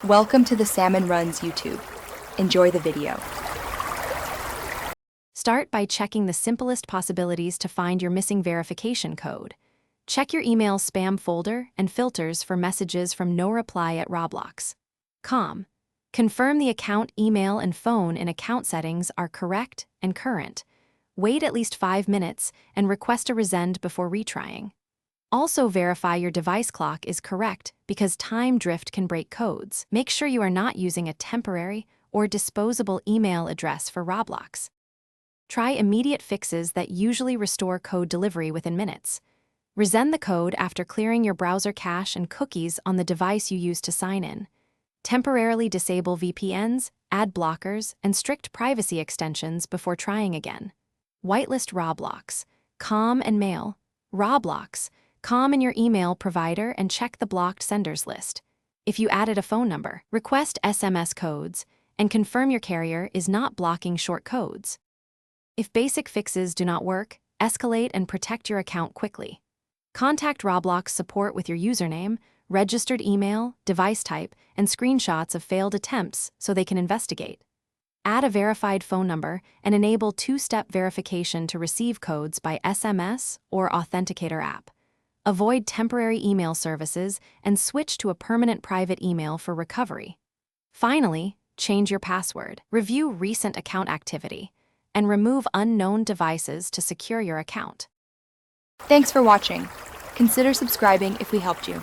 Welcome to the Salmon Runs YouTube. Enjoy the video. Start by checking the simplest possibilities to find your missing verification code. Check your email spam folder and filters for messages from no reply at Roblox.com. Confirm the account email and phone in account settings are correct and current. Wait at least 5 minutes and request a resend before retrying. Also verify your device clock is correct because time drift can break codes. Make sure you are not using a temporary or disposable email address for Roblox. Try immediate fixes that usually restore code delivery within minutes. Resend the code after clearing your browser cache and cookies on the device you use to sign in. Temporarily disable VPNs, ad blockers, and strict privacy extensions before trying again. Whitelist Roblox.com and mail. Roblox.com in your email provider and check the blocked senders list. If you added a phone number, request SMS codes and confirm your carrier is not blocking short codes. If basic fixes do not work, escalate and protect your account quickly. Contact Roblox support with your username, registered email, device type, and screenshots of failed attempts so they can investigate. Add a verified phone number and enable 2-step verification to receive codes by SMS or Authenticator app. Avoid temporary email services and switch to a permanent private email for recovery. Finally, change your password, review recent account activity, and remove unknown devices to secure your account. Thanks for watching. Consider subscribing if we helped you.